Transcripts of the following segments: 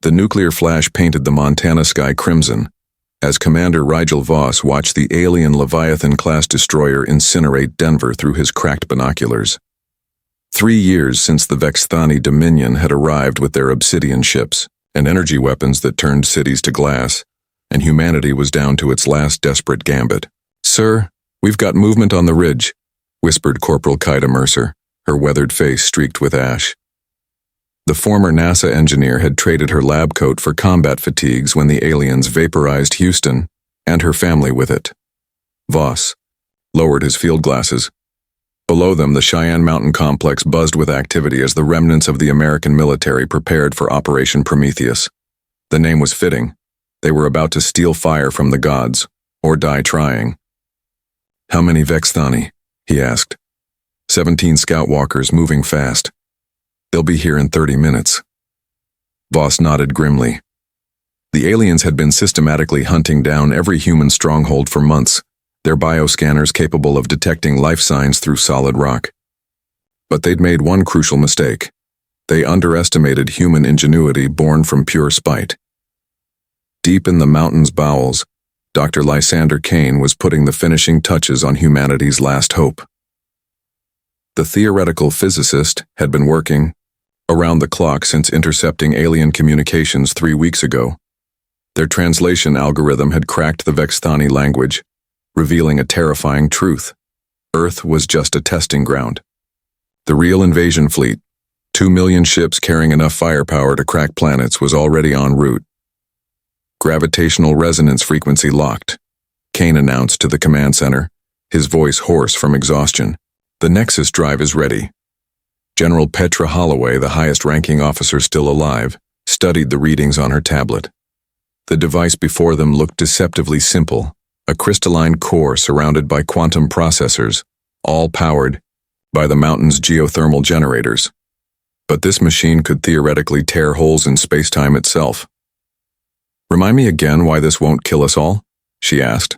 The nuclear flash painted the Montana sky crimson, as Commander Rigel Voss watched the alien Leviathan-class destroyer incinerate Denver through his cracked binoculars. 3 years since the Vexthani Dominion had arrived with their obsidian ships and energy weapons that turned cities to glass, and humanity was down to its last desperate gambit. "Sir, we've got movement on the ridge," whispered Corporal Kaida Mercer, her weathered face streaked with ash. The former NASA engineer had traded her lab coat for combat fatigues when the aliens vaporized Houston, and her family with it. Voss lowered his field glasses. Below them, the Cheyenne Mountain complex buzzed with activity as the remnants of the American military prepared for Operation Prometheus. The name was fitting. They were about to steal fire from the gods, or die trying. "How many Vexthani?" he asked. 17 scout walkers moving fast. "They'll be here in 30 minutes. Voss nodded grimly. The aliens had been systematically hunting down every human stronghold for months, their bioscanners capable of detecting life signs through solid rock. But they'd made one crucial mistake. They underestimated human ingenuity born from pure spite. Deep in the mountain's bowels, Dr. Lysander Kane was putting the finishing touches on humanity's last hope. The theoretical physicist had been working around the clock since intercepting alien communications 3 weeks ago. Their translation algorithm had cracked the Vexthani language, revealing a terrifying truth. Earth was just a testing ground. The real invasion fleet, 2 million ships carrying enough firepower to crack planets, was already en route. "Gravitational resonance frequency locked," Kane announced to the command center, his voice hoarse from exhaustion. "The Nexus drive is ready." General Petra Holloway, the highest-ranking officer still alive, studied the readings on her tablet. The device before them looked deceptively simple, a crystalline core surrounded by quantum processors, all powered by the mountain's geothermal generators. But this machine could theoretically tear holes in space-time itself. "Remind me again why this won't kill us all?" she asked.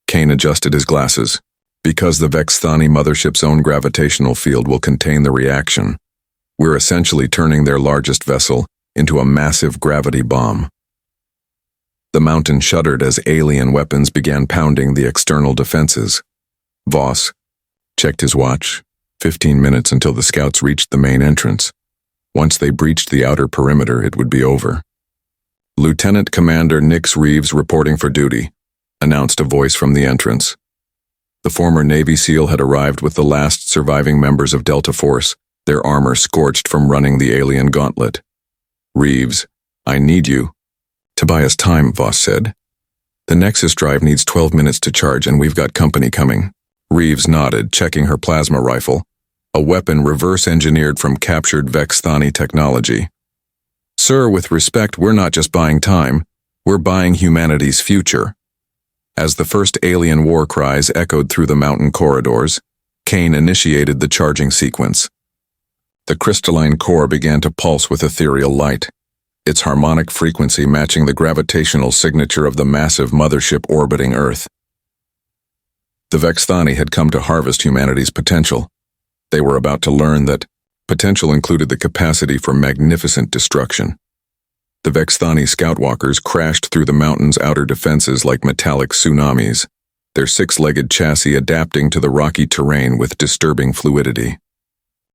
Kane adjusted his glasses. "Because the Vexthani Mothership's own gravitational field will contain the reaction. We're essentially turning their largest vessel into a massive gravity bomb." The mountain shuddered as alien weapons began pounding the external defenses. Voss checked his watch. 15 minutes until the scouts reached the main entrance. Once they breached the outer perimeter, it would be over. "Lieutenant Commander Nix Reeves reporting for duty," announced a voice from the entrance. The former Navy SEAL had arrived with the last surviving members of Delta Force, their armor scorched from running the alien gauntlet. "Reeves, I need you." "To buy us time," Voss said. "The Nexus drive needs 12 minutes to charge and we've got company coming." Reeves nodded, checking her plasma rifle, a weapon reverse-engineered from captured Vexthani technology. "Sir, with respect, we're not just buying time, we're buying humanity's future." As the first alien war cries echoed through the mountain corridors, Kane initiated the charging sequence. The crystalline core began to pulse with ethereal light, its harmonic frequency matching the gravitational signature of the massive mothership orbiting Earth. The Vexthani had come to harvest humanity's potential. They were about to learn that potential included the capacity for magnificent destruction. The Vexthani scoutwalkers crashed through the mountain's outer defenses like metallic tsunamis, their 6-legged chassis adapting to the rocky terrain with disturbing fluidity.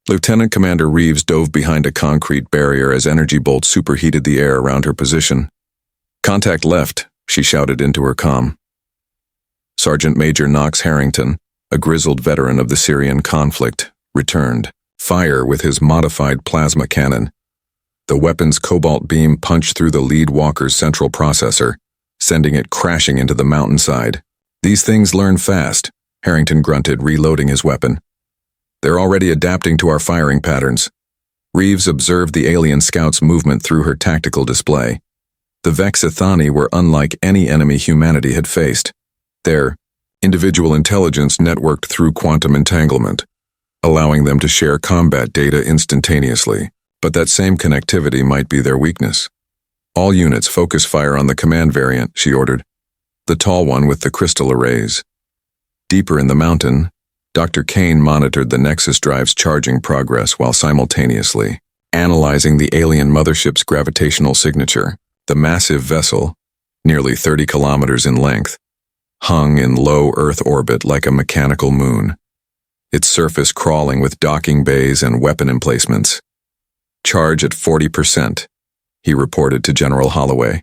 Lieutenant Commander Reeves dove behind a concrete barrier as energy bolts superheated the air around her position. "Contact left," she shouted into her comm. Sergeant Major Knox Harrington, a grizzled veteran of the Syrian conflict, returned fire with his modified plasma cannon. The weapon's cobalt beam punched through the lead walker's central processor, sending it crashing into the mountainside. "These things learn fast," Harrington grunted, reloading his weapon. "They're already adapting to our firing patterns." Reeves observed the alien scout's movement through her tactical display. The Vexthani were unlike any enemy humanity had faced. Their individual intelligence networked through quantum entanglement, allowing them to share combat data instantaneously. But that same connectivity might be their weakness. "All units focus fire on the command variant," she ordered. "The tall one with the crystal arrays." Deeper in the mountain, Dr. Kane monitored the Nexus drive's charging progress while simultaneously analyzing the alien mothership's gravitational signature. The massive vessel, nearly 30 kilometers in length, hung in low Earth orbit like a mechanical moon, its surface crawling with docking bays and weapon emplacements. Charge at 40%, he reported to General Holloway.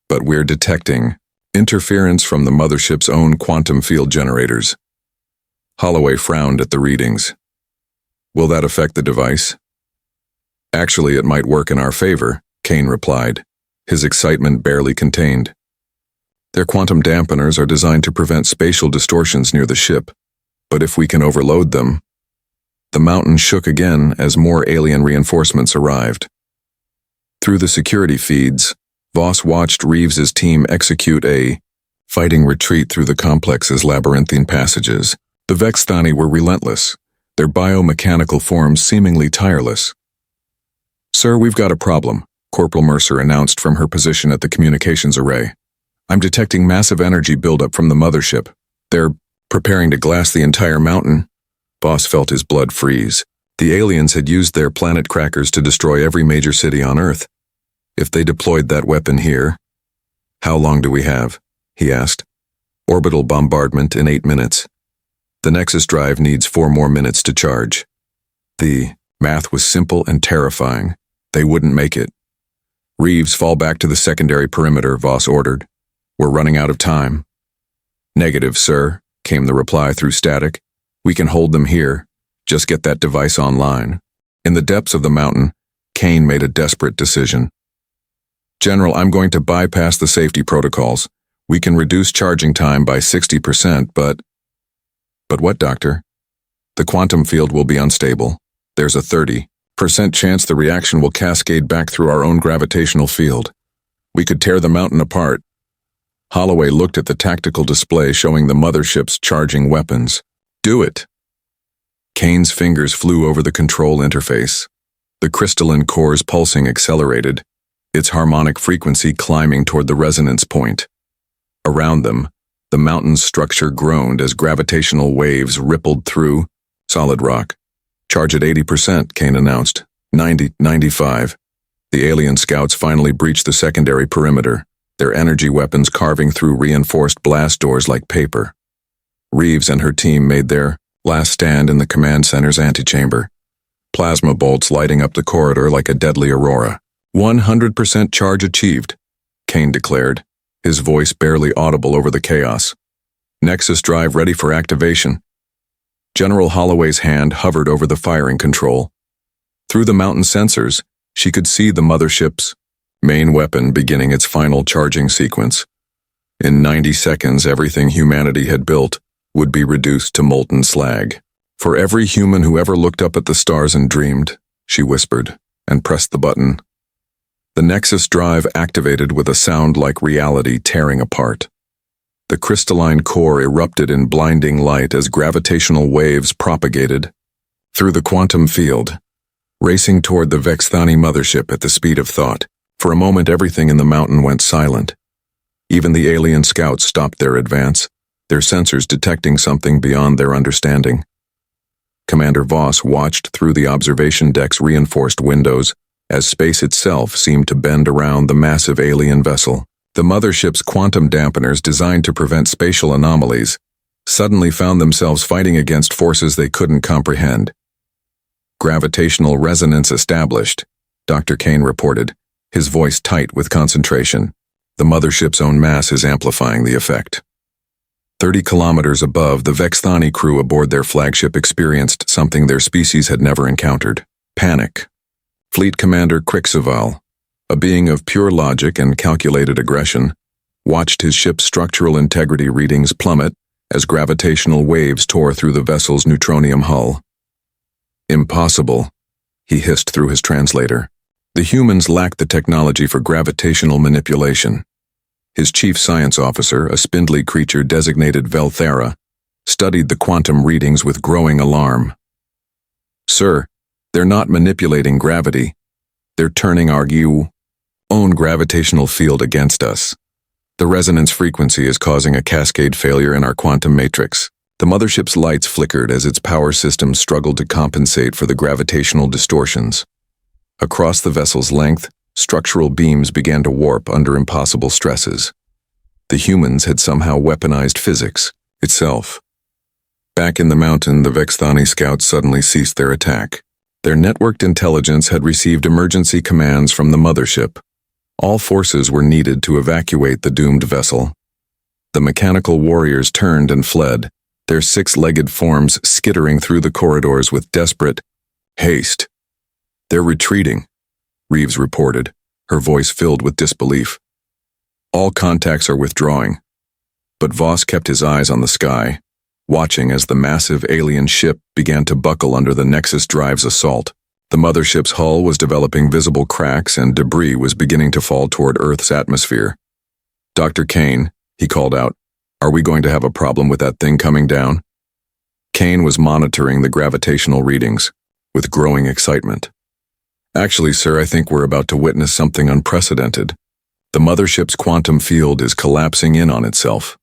But we're detecting interference from the mothership's own quantum field generators. Holloway frowned at the readings. Will that affect the device? Actually, it might work in our favor, Kane replied, his excitement barely contained. Their quantum dampeners are designed to prevent spatial distortions near the ship, but if we can overload them... The mountain shook again as more alien reinforcements arrived. Through the security feeds, Voss watched Reeves's team execute a fighting retreat through the complex's labyrinthine passages. The Vexthani were relentless, their biomechanical forms seemingly tireless. "Sir, we've got a problem," Corporal Mercer announced from her position at the communications array. "I'm detecting massive energy buildup from the mothership. They're preparing to glass the entire mountain." Voss felt his blood freeze. The aliens had used their planet crackers to destroy every major city on Earth. If they deployed that weapon here... "How long do we have?" he asked. "Orbital bombardment in 8 minutes. The Nexus drive needs 4 more minutes to charge." The math was simple and terrifying. They wouldn't make it. "Reeves, fall back to the secondary perimeter," Voss ordered. "We're running out of time." "Negative, sir," came the reply through static. "We can hold them here. Just get that device online." In the depths of the mountain, Kane made a desperate decision. "General, I'm going to bypass the safety protocols. We can reduce charging time by 60%, but..." "But what, Doctor?" "The quantum field will be unstable. There's a 30% chance the reaction will cascade back through our own gravitational field. We could tear the mountain apart." Holloway looked at the tactical display showing the mothership's charging weapons. "Do it." Kane's fingers flew over the control interface. The crystalline core's pulsing accelerated, its harmonic frequency climbing toward the resonance point. Around them, the mountain's structure groaned as gravitational waves rippled through solid rock. "Charge at 80%, Kane announced. 90, 95. The alien scouts finally breached the secondary perimeter, their energy weapons carving through reinforced blast doors like paper. Reeves and her team made their last stand in the command center's antechamber, plasma bolts lighting up the corridor like a deadly aurora. 100% charge achieved, Kane declared, his voice barely audible over the chaos. "Nexus drive ready for activation." General Holloway's hand hovered over the firing control. Through the mountain sensors, she could see the mothership's main weapon beginning its final charging sequence. In 90 seconds, everything humanity had built would be reduced to molten slag. "For every human who ever looked up at the stars and dreamed," she whispered, and pressed the button. The Nexus drive activated with a sound like reality tearing apart. The crystalline core erupted in blinding light as gravitational waves propagated through the quantum field, racing toward the Vexthani mothership at the speed of thought. For a moment, everything in the mountain went silent. Even the alien scouts stopped their advance, their sensors detecting something beyond their understanding. Commander Voss watched through the observation deck's reinforced windows as space itself seemed to bend around the massive alien vessel. The mothership's quantum dampeners, designed to prevent spatial anomalies, suddenly found themselves fighting against forces they couldn't comprehend. "Gravitational resonance established," Dr. Kane reported, his voice tight with concentration. "The mothership's own mass is amplifying the effect." 30 kilometers above, the Vexthani crew aboard their flagship experienced something their species had never encountered: panic. Fleet Commander Krixaval, a being of pure logic and calculated aggression, watched his ship's structural integrity readings plummet as gravitational waves tore through the vessel's neutronium hull. "Impossible," he hissed through his translator. "The humans lacked the technology for gravitational manipulation." His chief science officer, a spindly creature designated Velthera, studied the quantum readings with growing alarm. "Sir, they're not manipulating gravity. They're turning our own gravitational field against us. The resonance frequency is causing a cascade failure in our quantum matrix." The mothership's lights flickered as its power systems struggled to compensate for the gravitational distortions. Across the vessel's length, structural beams began to warp under impossible stresses. The humans had somehow weaponized physics itself. Back in the mountain, the Vexthani scouts suddenly ceased their attack. Their networked intelligence had received emergency commands from the Mothership. All forces were needed to evacuate the doomed vessel. The mechanical warriors turned and fled, their six-legged forms skittering through the corridors with desperate haste. "They're retreating," Reeves reported, her voice filled with disbelief. "All contacts are withdrawing." But Voss kept his eyes on the sky, watching as the massive alien ship began to buckle under the Nexus Drive's assault. The mothership's hull was developing visible cracks and debris was beginning to fall toward Earth's atmosphere. "Dr. Kane," he called out, "are we going to have a problem with that thing coming down?" Kane was monitoring the gravitational readings with growing excitement. "Actually, sir, I think we're about to witness something unprecedented. The mothership's quantum field is collapsing in on itself."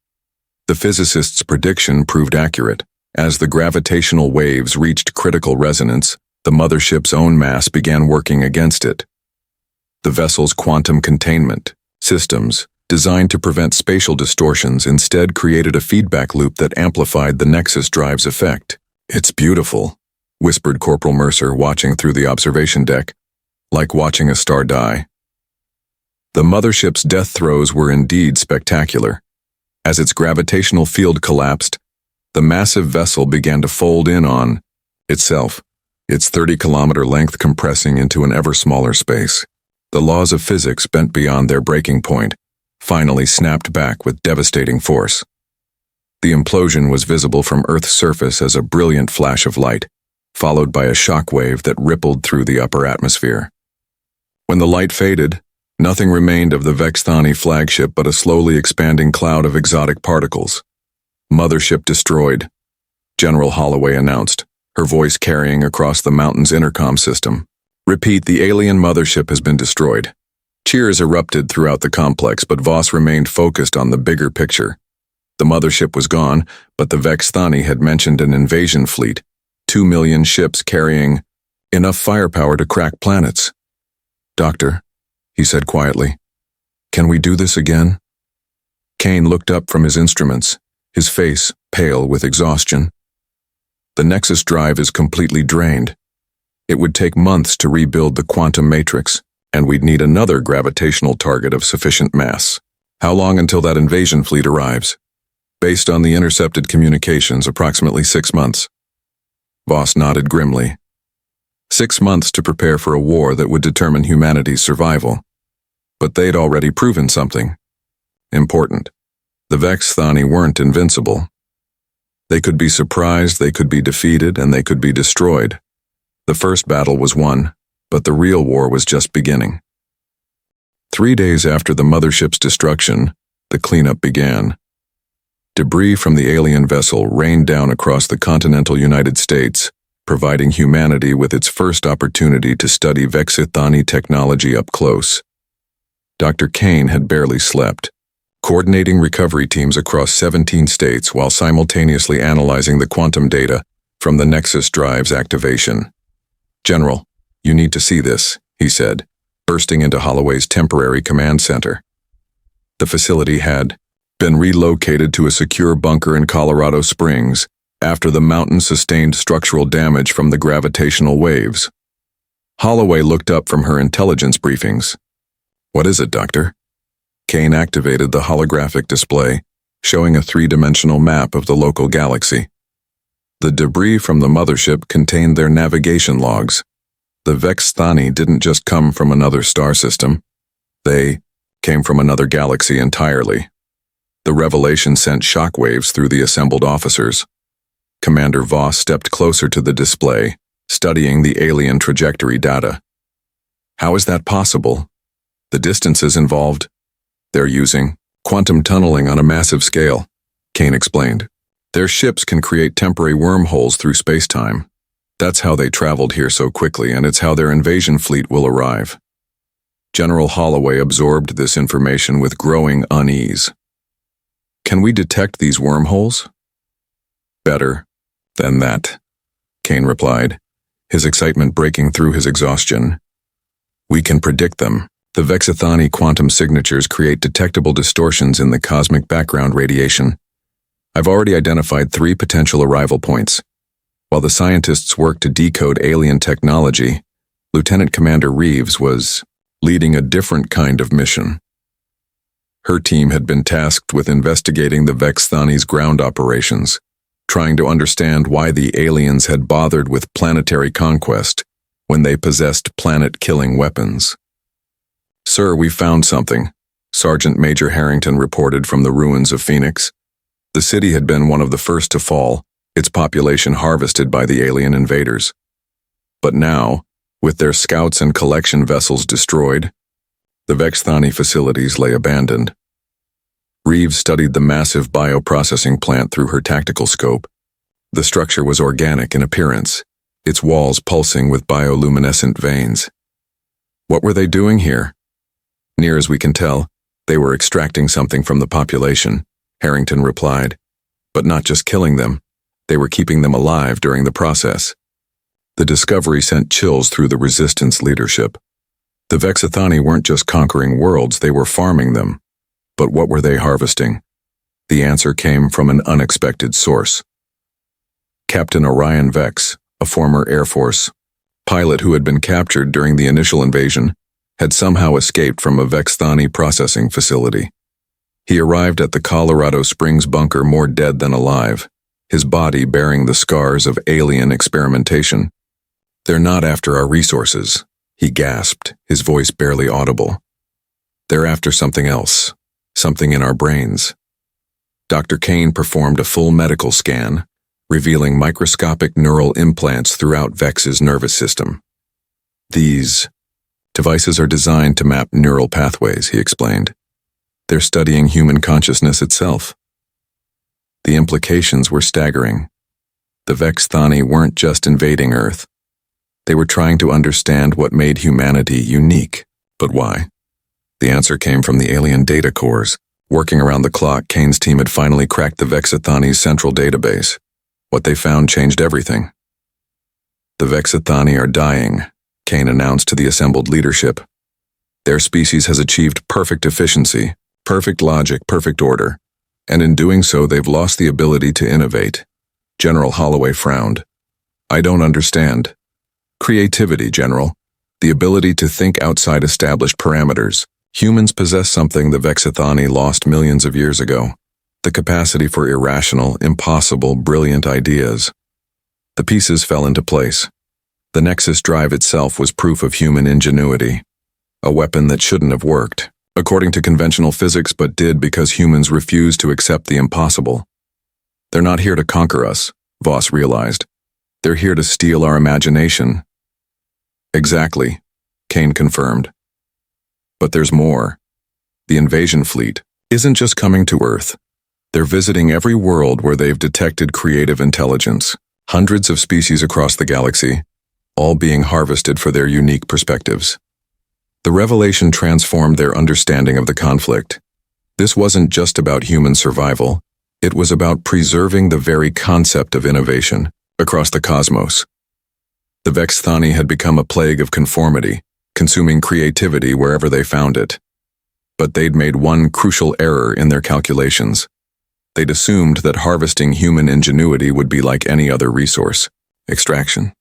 The physicist's prediction proved accurate. As the gravitational waves reached critical resonance, the mothership's own mass began working against it. The vessel's quantum containment systems, designed to prevent spatial distortions, instead created a feedback loop that amplified the Nexus Drive's effect. "It's beautiful," whispered Corporal Mercer, watching through the observation deck, "like watching a star die." The mothership's death throes were indeed spectacular. As its gravitational field collapsed, the massive vessel began to fold in on itself, its 30-kilometer length compressing into an ever smaller space. The laws of physics, bent beyond their breaking point, finally snapped back with devastating force. The implosion was visible from Earth's surface as a brilliant flash of light, followed by a shock wave that rippled through the upper atmosphere. When the light faded, nothing remained of the Vexthani flagship but a slowly expanding cloud of exotic particles. "Mothership destroyed," General Holloway announced, her voice carrying across the mountain's intercom system. "Repeat, the alien mothership has been destroyed." Cheers erupted throughout the complex, but Voss remained focused on the bigger picture. The mothership was gone, but the Vexthani had mentioned an invasion fleet, 2 million ships carrying enough firepower to crack planets. "Doctor," he said quietly, "can we do this again?" Kane looked up from his instruments, his face pale with exhaustion. "The Nexus Drive is completely drained. It would take months to rebuild the quantum matrix, and we'd need another gravitational target of sufficient mass. How long until that invasion fleet arrives?" "Based on the intercepted communications, approximately 6 months." Voss nodded grimly. 6 months to prepare for a war that would determine humanity's survival. But they'd already proven something important. The Vexthani weren't invincible. They could be surprised, they could be defeated, and they could be destroyed. The first battle was won, but the real war was just beginning. 3 days after the mothership's destruction, the cleanup began. Debris from the alien vessel rained down across the continental United States, providing humanity with its first opportunity to study Vexthani technology up close. Dr. Kane had barely slept, coordinating recovery teams across 17 states while simultaneously analyzing the quantum data from the Nexus Drive's activation. "General, you need to see this," he said, bursting into Holloway's temporary command center. The facility had been relocated to a secure bunker in Colorado Springs after the mountain sustained structural damage from the gravitational waves. Holloway looked up from her intelligence briefings. "What is it, Doctor?" Kane activated the holographic display, showing a 3-dimensional map of the local galaxy. The debris from the mothership contained their navigation logs. The Vexthani didn't just come from another star system. They came from another galaxy entirely. The revelation sent shockwaves through the assembled officers. Commander Voss stepped closer to the display, studying the alien trajectory data. "How is that possible? The distances involved. They're using quantum tunneling on a massive scale," Kane explained. "Their ships can create temporary wormholes through space-time. That's how they traveled here so quickly, and it's how their invasion fleet will arrive." General Holloway absorbed this information with growing unease. "Can we detect these wormholes?" "Better than that," Kane replied, his excitement breaking through his exhaustion. We can predict them. The Vexathani quantum signatures create detectable distortions in the cosmic background radiation. I've already identified 3 potential arrival points. While the scientists worked to decode alien technology, Lieutenant Commander Reeves was leading a different kind of mission. Her team had been tasked with investigating the Vexathani's ground operations, trying to understand why the aliens had bothered with planetary conquest when they possessed planet-killing weapons. "Sir, we found something," Sergeant Major Harrington reported from the ruins of Phoenix. The city had been one of the first to fall, its population harvested by the alien invaders. But now, with their scouts and collection vessels destroyed, the Vexathani facilities lay abandoned. Reeves studied the massive bioprocessing plant through her tactical scope. The structure was organic in appearance, its walls pulsing with bioluminescent veins. What were they doing here? Near as we can tell, they were extracting something from the population, Harrington replied. But not just killing them, they were keeping them alive during the process. The discovery sent chills through the resistance leadership. The Vexathani weren't just conquering worlds, they were farming them. But what were they harvesting? The answer came from an unexpected source. Captain Orion Vex, a former Air Force pilot who had been captured during the initial invasion, had somehow escaped from a Vexathani processing facility. He arrived at the Colorado Springs bunker more dead than alive, his body bearing the scars of alien experimentation. "They're not after our resources," he gasped, his voice barely audible. "They're after something else, something in our brains." Dr. Kane performed a full medical scan, revealing microscopic neural implants throughout Vex's nervous system. "These devices are designed to map neural pathways," he explained. "They're studying human consciousness itself." The implications were staggering. The Vexathani weren't just invading Earth. They were trying to understand what made humanity unique. But why? The answer came from the alien data cores. Working around the clock, Kane's team had finally cracked the Vexathani's central database. What they found changed everything. "The Vexathani are dying," Kane announced to the assembled leadership. "Their species has achieved perfect efficiency, perfect logic, perfect order, and in doing so they've lost the ability to innovate." General Holloway frowned. "I don't understand." "Creativity, General. The ability to think outside established parameters. Humans possess something the Vexathani lost millions of years ago. The capacity for irrational, impossible, brilliant ideas." The pieces fell into place. The Nexus drive itself was proof of human ingenuity. A weapon that shouldn't have worked, according to conventional physics, but did because humans refused to accept the impossible. "They're not here to conquer us," Voss realized. "They're here to steal our imagination." "Exactly," Kane confirmed. "But there's more. The invasion fleet isn't just coming to Earth. They're visiting every world where they've detected creative intelligence. Hundreds of species across the galaxy, all being harvested for their unique perspectives." The revelation transformed their understanding of the conflict. This wasn't just about human survival. It was about preserving the very concept of innovation across the cosmos. The Vexathani had become a plague of conformity, consuming creativity wherever they found it. But they'd made one crucial error in their calculations. They'd assumed that harvesting human ingenuity would be like any other resource, extraction.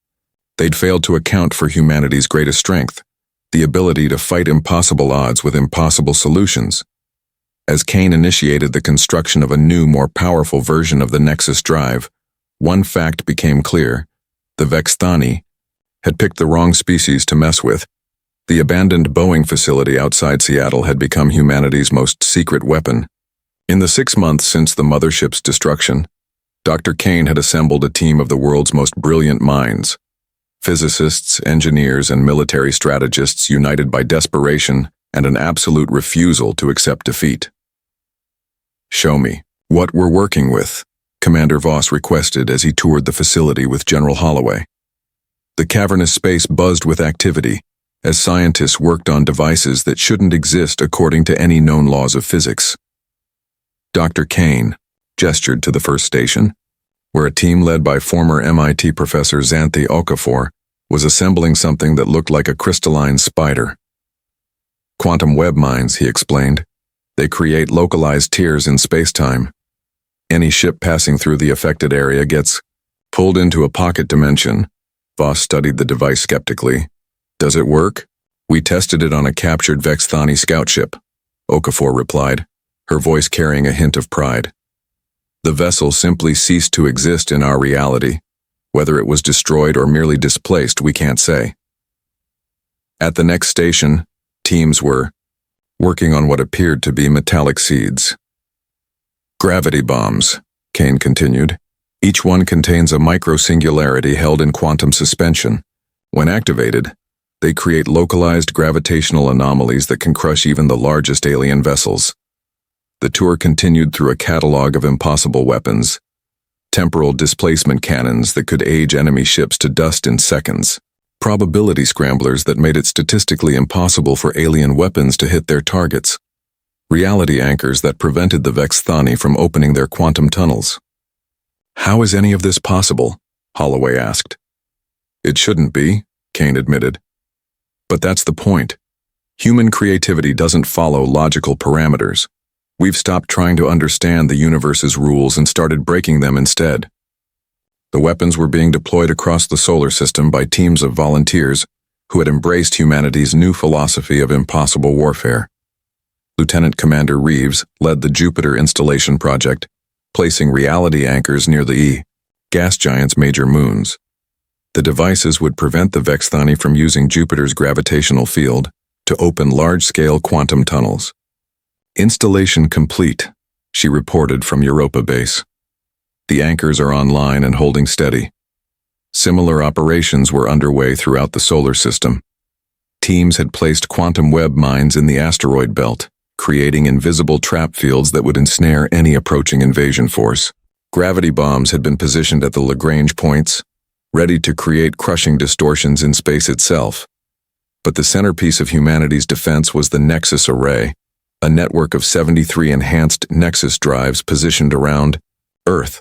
They'd failed to account for humanity's greatest strength, the ability to fight impossible odds with impossible solutions. As Kane initiated the construction of a new, more powerful version of the Nexus drive, one fact became clear. The Vexathani had picked the wrong species to mess with. The abandoned Boeing facility outside Seattle had become humanity's most secret weapon. In the 6 months since the Mothership's destruction, Dr. Kane had assembled a team of the world's most brilliant minds. Physicists, engineers, and military strategists united by desperation and an absolute refusal to accept defeat. "Show me what we're working with," Commander Voss requested as he toured the facility with General Holloway. The cavernous space buzzed with activity as scientists worked on devices that shouldn't exist according to any known laws of physics. Dr. Kane gestured to the first station, where a team led by former MIT professor Xanthi Okafor was assembling something that looked like a crystalline spider. Quantum web mines, he explained. They create localized tiers in space-time. Any ship passing through the affected area gets pulled into a pocket dimension. Voss studied the device skeptically. Does it work? We tested it on a captured Vexthani scout ship, Okafor replied, her voice carrying a hint of pride. The vessel simply ceased to exist in our reality. Whether it was destroyed or merely displaced, we can't say. At the next station, teams were working on what appeared to be metallic seeds. Gravity bombs, Kane continued. Each one contains a microsingularity held in quantum suspension. When activated, they create localized gravitational anomalies that can crush even the largest alien vessels. The tour continued through a catalog of impossible weapons, temporal displacement cannons that could age enemy ships to dust in seconds, probability scramblers that made it statistically impossible for alien weapons to hit their targets, reality anchors that prevented the Vexthani from opening their quantum tunnels. How is any of this possible? Holloway asked. It shouldn't be, Kane admitted. But that's the point. Human creativity doesn't follow logical parameters. We've stopped trying to understand the universe's rules and started breaking them instead. The weapons were being deployed across the solar system by teams of volunteers who had embraced humanity's new philosophy of impossible warfare. Lieutenant Commander Reeves led the Jupiter installation project, placing reality anchors near the gas giant's major moons. The devices would prevent the Vexthani from using Jupiter's gravitational field to open large-scale quantum tunnels. Installation complete, she reported from Europa base. The anchors are online and holding steady. Similar operations were underway throughout the solar system. Teams had placed quantum web mines in the asteroid belt, creating invisible trap fields that would ensnare any approaching invasion force. Gravity bombs had been positioned at the Lagrange points, ready to create crushing distortions in space itself. But the centerpiece of humanity's defense was the Nexus Array, a network of 73 enhanced Nexus drives positioned around Earth.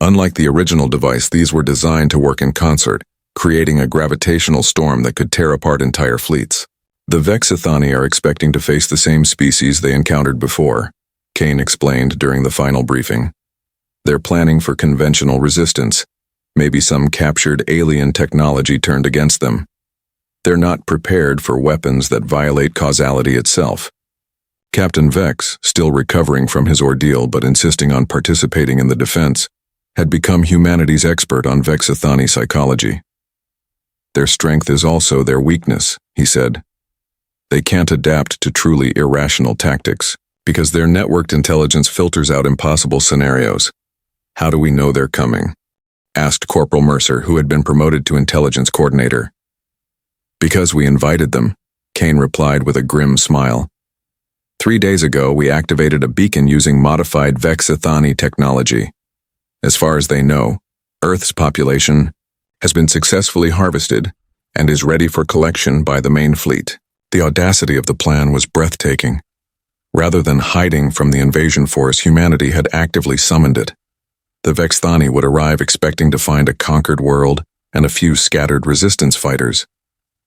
Unlike the original device, these were designed to work in concert, creating a gravitational storm that could tear apart entire fleets. The Vexthani are expecting to face the same species they encountered before, Kane explained during the final briefing. They're planning for conventional resistance, maybe some captured alien technology turned against them. They're not prepared for weapons that violate causality itself. Captain Vex, still recovering from his ordeal but insisting on participating in the defense, had become humanity's expert on Vexthani psychology. Their strength is also their weakness, he said. They can't adapt to truly irrational tactics, because their networked intelligence filters out impossible scenarios. How do we know they're coming? Asked Corporal Mercer, who had been promoted to intelligence coordinator. Because we invited them, Kane replied with a grim smile. 3 days ago, we activated a beacon using modified Vexthani technology. As far as they know, Earth's population has been successfully harvested and is ready for collection by the main fleet. The audacity of the plan was breathtaking. Rather than hiding from the invasion force, humanity had actively summoned it. The Vexthani would arrive expecting to find a conquered world and a few scattered resistance fighters.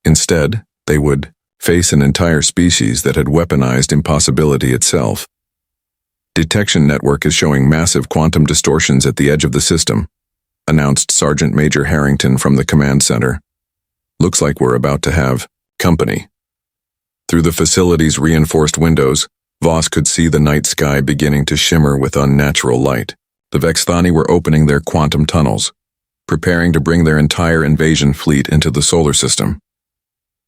Instead, they would face an entire species that had weaponized impossibility itself. Detection network is showing massive quantum distortions at the edge of the system, announced Sergeant Major Harrington from the command center. Looks like we're about to have company. Through the facility's reinforced windows, Voss could see the night sky beginning to shimmer with unnatural light. The Vexthani were opening their quantum tunnels, preparing to bring their entire invasion fleet into the solar system.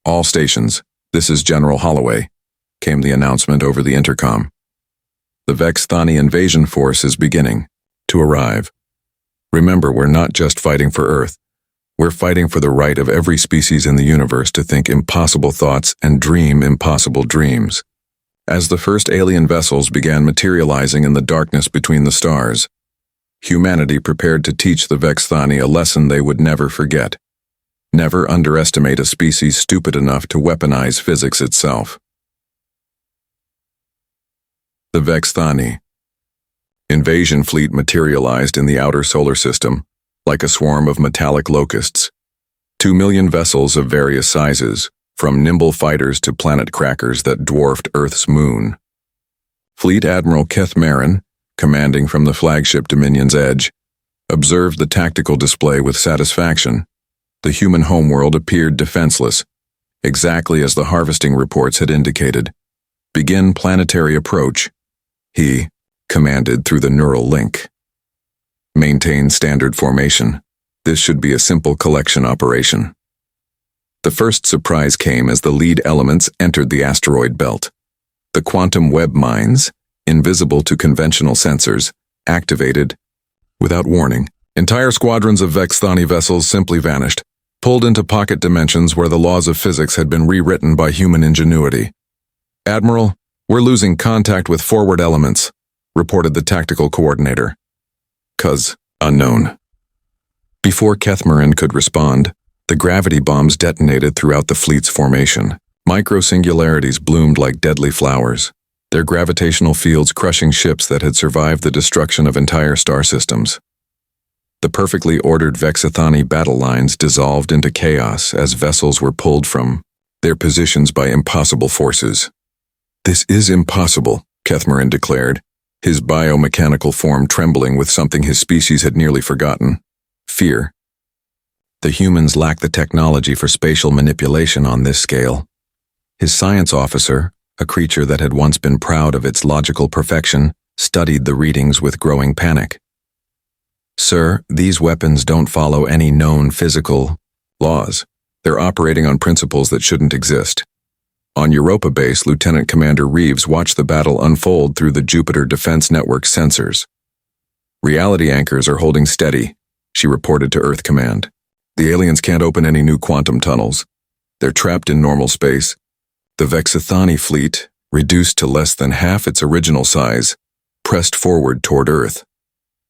All stations, this is General Holloway, came the announcement over the intercom. The Vexthani invasion force is beginning to arrive. Remember, we're not just fighting for Earth. We're fighting for the right of every species in the universe to think impossible thoughts and dream impossible dreams. As the first alien vessels began materializing in the darkness between the stars, humanity prepared to teach the Vexthani a lesson they would never forget. Never underestimate a species stupid enough to weaponize physics itself. The Vexthani. Invasion fleet materialized in the outer solar system, like a swarm of metallic locusts. 2 million vessels of various sizes, from nimble fighters to planet crackers that dwarfed Earth's moon. Fleet Admiral Keth Marin, commanding from the flagship Dominion's Edge, observed the tactical display with satisfaction. The human homeworld appeared defenseless, exactly as the harvesting reports had indicated. "Begin planetary approach," he commanded through the neural link. "Maintain standard formation. This should be a simple collection operation." The first surprise came as the lead elements entered the asteroid belt. The quantum web mines, invisible to conventional sensors, activated without warning. Entire squadrons of Vexthani vessels simply vanished, pulled into pocket dimensions where the laws of physics had been rewritten by human ingenuity. "Admiral, we're losing contact with forward elements," reported the tactical coordinator. "Cuz unknown." Before Kethmarin could respond, the gravity bombs detonated throughout the fleet's formation. Micro-singularities bloomed like deadly flowers, their gravitational fields crushing ships that had survived the destruction of entire star systems. The perfectly ordered Vexthani battle lines dissolved into chaos as vessels were pulled from their positions by impossible forces. "This is impossible," Kethmarin declared, his biomechanical form trembling with something his species had nearly forgotten: fear. The humans lack the technology for spatial manipulation on this scale. His science officer, a creature that had once been proud of its logical perfection, studied the readings with growing panic. "Sir, these weapons don't follow any known physical laws. They're operating on principles that shouldn't exist." On Europa base, Lieutenant Commander Reeves watched the battle unfold through the Jupiter Defense Network sensors. "Reality anchors are holding steady," she reported to Earth Command. "The aliens can't open any new quantum tunnels. They're trapped in normal space." The Vexthani fleet, reduced to less than half its original size, pressed forward toward Earth.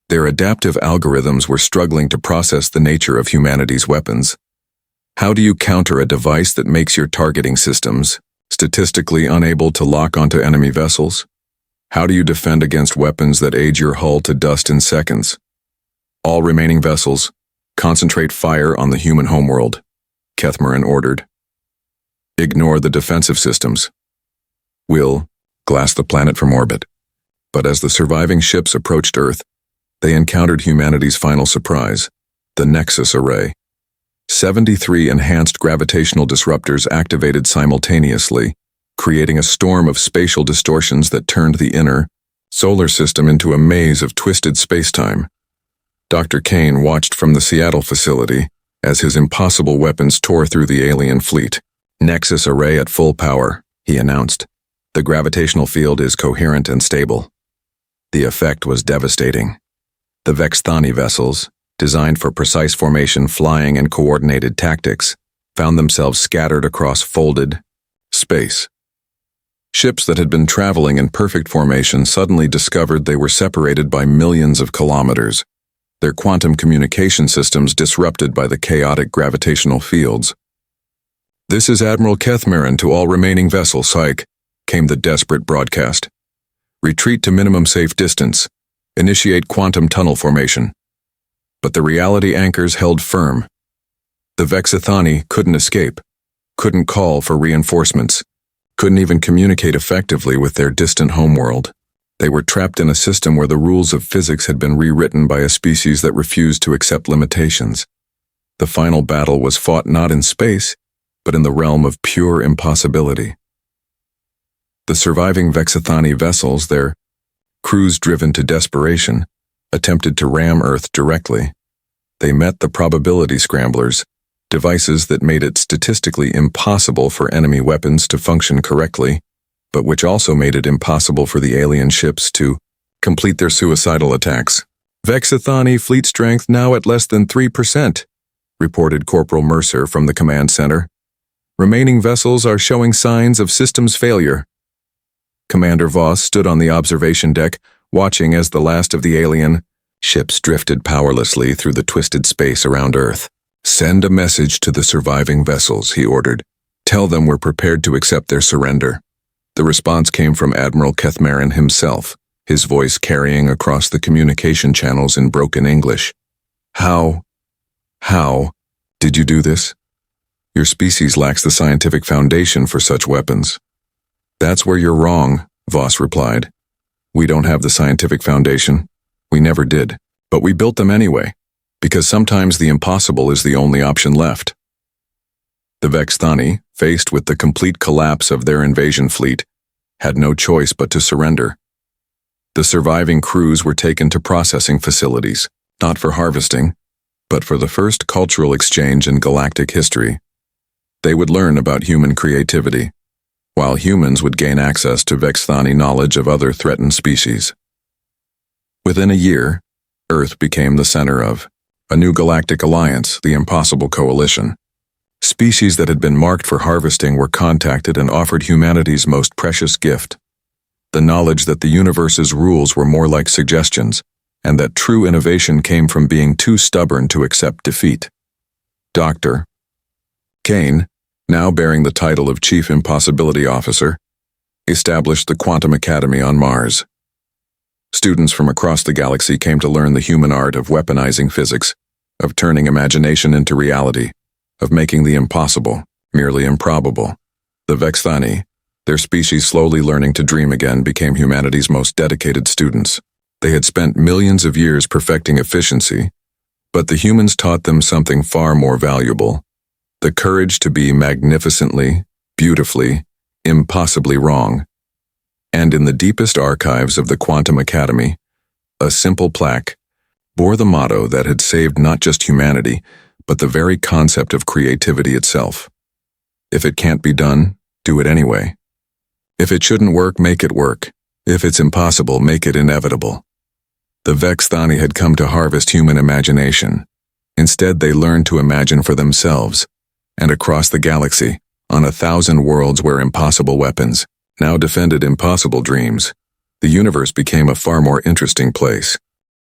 Their adaptive algorithms were struggling to process the nature of humanity's weapons. How do you counter a device that makes your targeting systems statistically unable to lock onto enemy vessels? How do you defend against weapons that age your hull to dust in seconds? "All remaining vessels, concentrate fire on the human homeworld," Kethmarin ordered. "Ignore the defensive systems. We'll glass the planet from orbit." But as the surviving ships approached Earth, they encountered humanity's final surprise, the Nexus Array. 73 enhanced gravitational disruptors activated simultaneously, creating a storm of spatial distortions that turned the inner solar system into a maze of twisted spacetime. Dr. Kane watched from the Seattle facility as his impossible weapons tore through the alien fleet. "Nexus Array at full power," he announced. "The gravitational field is coherent and stable." The effect was devastating. The Vexthani vessels, designed for precise formation, flying, and coordinated tactics, found themselves scattered across folded space. Ships that had been traveling in perfect formation suddenly discovered they were separated by millions of kilometers, their quantum communication systems disrupted by the chaotic gravitational fields. "This is Admiral Kethmarin to all remaining vessels, Psych," came the desperate broadcast. "Retreat to minimum safe distance. Initiate quantum tunnel formation." But the reality anchors held firm. The Vexthani couldn't escape, couldn't call for reinforcements, couldn't even communicate effectively with their distant homeworld. They were trapped in a system where the rules of physics had been rewritten by a species that refused to accept limitations. The final battle was fought not in space, but in the realm of pure impossibility. The surviving Vexthani vessels, their crews driven to desperation, attempted to ram Earth directly. They met the probability scramblers, devices that made it statistically impossible for enemy weapons to function correctly, but which also made it impossible for the alien ships to complete their suicidal attacks. "Vexthani fleet strength now at less than 3%, reported Corporal Mercer from the command center. "Remaining vessels are showing signs of systems failure." Commander Voss stood on the observation deck, watching as the last of the alien ships drifted powerlessly through the twisted space around Earth. "Send a message to the surviving vessels," he ordered. "Tell them we're prepared to accept their surrender." The response came from Admiral Kethmarin himself, his voice carrying across the communication channels in broken English. How did you do this?" Your species lacks the scientific foundation for such weapons. That's where you're wrong, Voss replied. We don't have the scientific foundation. We never did. But we built them anyway, because sometimes the impossible is the only option left. The Vexthani, faced with the complete collapse of their invasion fleet, had no choice but to surrender. The surviving crews were taken to processing facilities, not for harvesting, but for the first cultural exchange in galactic history. They would learn about human creativity, while humans would gain access to Vexthani knowledge of other threatened species. Within a year, Earth became the center of a new galactic alliance, the Impossible Coalition. Species that had been marked for harvesting were contacted and offered humanity's most precious gift, the knowledge that the universe's rules were more like suggestions, and that true innovation came from being too stubborn to accept defeat. Dr. Kane, now bearing the title of Chief Impossibility Officer, established the Quantum Academy on Mars. Students from across the galaxy came to learn the human art of weaponizing physics, of turning imagination into reality, of making the impossible merely improbable. The Vexthani, their species slowly learning to dream again, became humanity's most dedicated students. They had spent millions of years perfecting efficiency, but the humans taught them something far more valuable: the courage to be magnificently, beautifully, impossibly wrong. And in the deepest archives of the Quantum Academy, a simple plaque bore the motto that had saved not just humanity, but the very concept of creativity itself. If it can't be done, do it anyway. If it shouldn't work, make it work. If it's impossible, make it inevitable. The Vexthani had come to harvest human imagination. Instead, they learned to imagine for themselves, and across the galaxy, on 1,000 worlds where impossible weapons now defended impossible dreams, the universe became a far more interesting place.